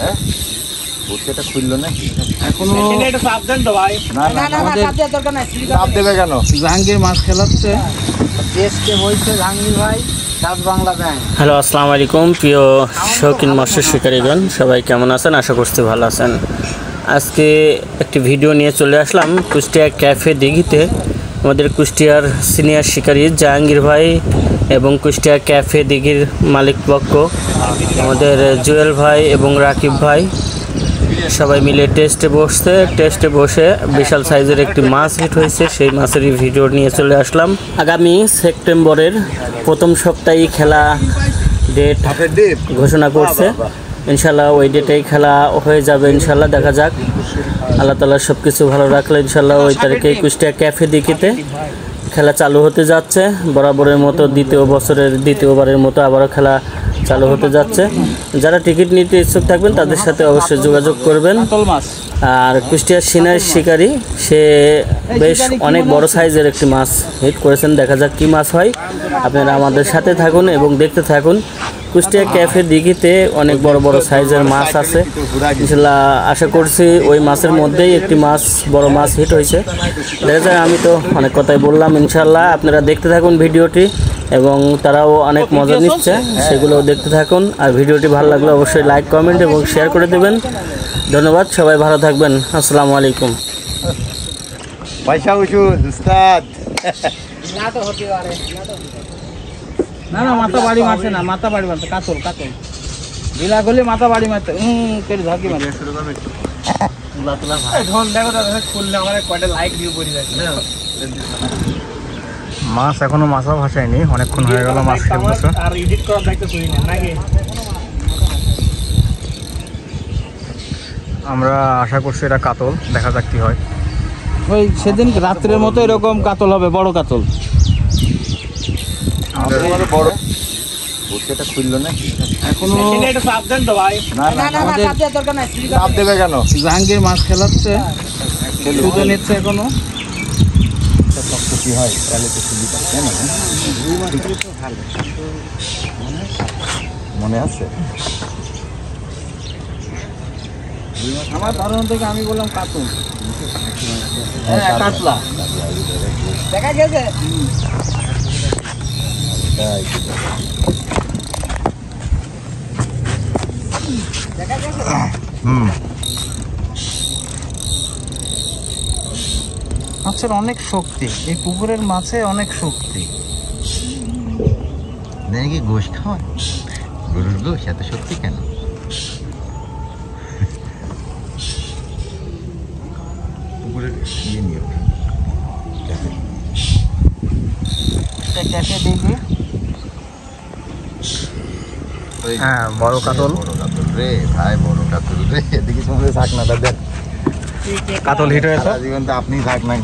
হ্যাঁ এটা খুললো নাকি এখনো এটা চাপ দেন তো ভাই। না না না চাপ দেওয়ার দরকার নাই। চাপ দেবে কেন? জাহাঙ্গীর মাছ খেলাচ্ছে। টেস্টে বলছে জাহাঙ্গীর ভাই ডাচ বাংলা ব্যাংক। হ্যালো, আসসালামু আলাইকুম প্রিয় শৌখিন মৎস্য শিকারীগণ, সবাই কেমন আছেন? আশা করছি ভালো আছেন। আজকে একটি ভিডিও নিয়ে চলে আসলাম কুষ্টিয়া ক্যাফে দিঘিতে। আমাদের কুষ্টিয়ার সিনিয়র শিকারী জাহাঙ্গীর ভাই এবং কুষ্টিয়া ক্যাফে দিঘির মালিকপক্ষ আমাদের জুয়েল ভাই এবং রাকিব ভাই সবাই মিলে টেস্টে বসে বিশাল সাইজের একটি মাছ হিট হয়েছে। সেই মাছেরই ভিডিও নিয়ে চলে আসলাম। আগামী সেপ্টেম্বরের প্রথম সপ্তাহে খেলা ডেট ঘোষণা করছে। ইনশাল্লাহ ওই ডেটেই খেলা হয়ে যাবে। ইনশাল্লাহ দেখা যাক, আল্লাহ তাআলা সব কিছু ভালো রাখলে ইনশাল্লাহ ওই তারিখে কুষ্টিয়া ক্যাফে দিঘিতে খেলা চালু হতে যাচ্ছে। বরাবরের মতো দ্বিতীয়বারের মতো আবারও খেলা চালু হতে যাচ্ছে। যারা টিকিট নিতে ইচ্ছুক থাকবেন তাদের সাথে অবশ্যই যোগাযোগ করবেন। আর কুষ্টিয়ার সিনিয়র শিকারী সে বেশ অনেক বড় সাইজের একটি মাছ হিট করেছেন। দেখা যাক কী মাছ হয়। আপনারা আমাদের সাথে থাকুন এবং দেখতে থাকুন। কুষ্টিয়া ক্যাফে দিঘিতে অনেক বড় বড় সাইজের মাছ আছে। ইনশাল্লাহ আশা করছি ওই মাছের মধ্যেই একটি বড় মাছ হিট হয়েছে। দেখা যায়, আমি তো অনেক কথাই বললাম। ইনশাল্লাহ আপনারা দেখতে থাকুন ভিডিওটি এবং তারাও অনেক মজা নিচ্ছে, সেগুলোও দেখতে থাকুন। আর ভিডিওটি ভালো লাগলে অবশ্যই লাইক, কমেন্ট এবং শেয়ার করে দেবেন। ধন্যবাদ, সবাই ভালো থাকবেন। আসসালামু আলাইকুম। পয়সা ওষুধ উস্তাদ। না না, মাথা বাড়ি মারছে না, মাথা বাড়ি মারছে কাতল ঢিলা করলে মাথা বাড়ি মারতে করে ঝাঁকি মারছে। মাছ এখনো মাছও ভাসায়নি, অনেকক্ষণ হয়ে গেল মাছ খেলতেছে। আর এডিট করার দায়িত্ব তুই না নাকি? আমরা আশা করছি এটা কাতল, দেখা যাক কি হয়। ওই সেদিন রাত্রের মতো এরকম কাতল হবে, বড় কাতল। বড় এটা খুললো নাকি এখনো এটা চাপ দেন তো ভাই। না না না চাপ দেওয়ার দরকার নাই। চাপ দেবে কেন? জাহাঙ্গীর মাছ খেলাচ্ছে, সুতো নিচ্ছে এখনো। কি হয় তাহলে তো সুবিধা, কেন মনে আছে? আমার ধারণা থেকে আমি বললাম কাতল, কাতলা দেখা গেছে। মাছের অনেক শক্তি, এই পুকুরের মাছে অনেক শক্তি। নাকি গোশ খাওয়ায় গরুর গোশ, এত শক্তি কেন? পুকুরের ইয়ে নিয়ে ক্যাফে দেখি। হ্যাঁ, বড় কাতল রে ভাই, বড় কাতল রে। এদিকে সময় থাক না দাদা, কাতল হিট হয়েছে। জীবন তো আপনি থাক না,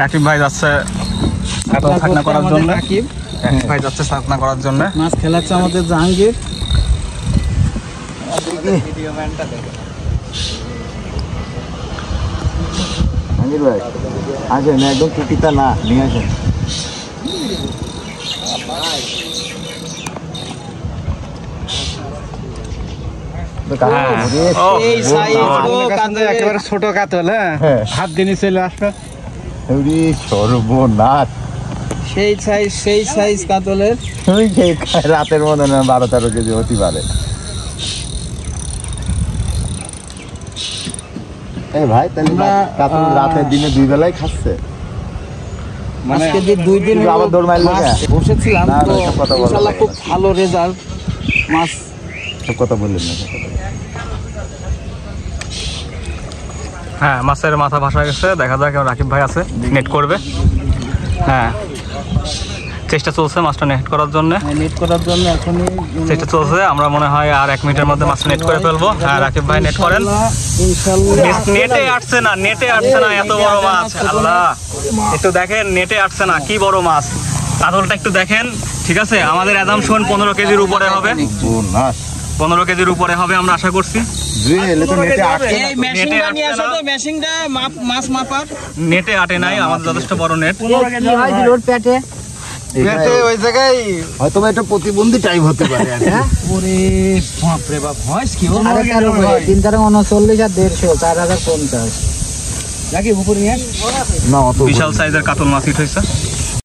রাকিব ভাই যাচ্ছে কাতল ছাকনা করার জন্য। রাকিব ভাই যাচ্ছে ছাকনা করার জন্য। মাছ খেলাচ্ছে আমাদের জাহাঙ্গীর। জাহাঙ্গীর ভাই আসেন, একদম টুটিটা না নিয়ে আসেন। একেবারে ছোট কাতল, হ্যাঁ হাত দিনে চলে আসবে। সর্বনাশ, সেই সাইজ কাতলের। রাতের মধ্যে 12-13 কেজি হতে পারে। ভাই তাহলে কাতল রাতের দিনে 2 বেলায় খাচ্ছে। আজকে যে 2 দিন আবার দৌড় মারল, বসেছিলাম তো ইনশাআল্লাহ খুব ভালো রেজাল্ট। মাছ সব কথা বললেন না। হ্যাঁ, মাছের মাথা ভাসা গেছে। দেখা যাক, রাকিব ভাই আছে, নেট করবে। হ্যাঁ, চেষ্টা চলছে মাছটা নেট করার জন্য। এখনই চেষ্টা চলছে। আমরা মনে হয় আর 1 মিনিটের মধ্যে মাছ নেট করে ফেলবো। হ্যাঁ, রাকিব ভাই নেট করেন। নেটে আটছে না এত বড় মাছ। আল্লাহ, একটু দেখেন, নেটে আটছে না, কি বড় মাছ। কাতলটা একটু দেখেন। ঠিক আছে, আমাদের অ্যাজাম্পশন 15 কেজির উপরে হবে। 15 কেজির উপরে হবে আমরা আশা করছি। নেটে আটে নাই, আমাদের যথেষ্ট বড় নেট। পেটে ওই জায়গায় হয়তো বা এটা প্রতিবন্ধী টাইপ হতে পারে আর কি। ওরে বাপ রে বাপ, ভয়েস কি? 339 আর 150 4050 নাকি উপরে নিয়ে আস। না অত বিশাল সাইজের কাতল মাছ হিট হয়েছে।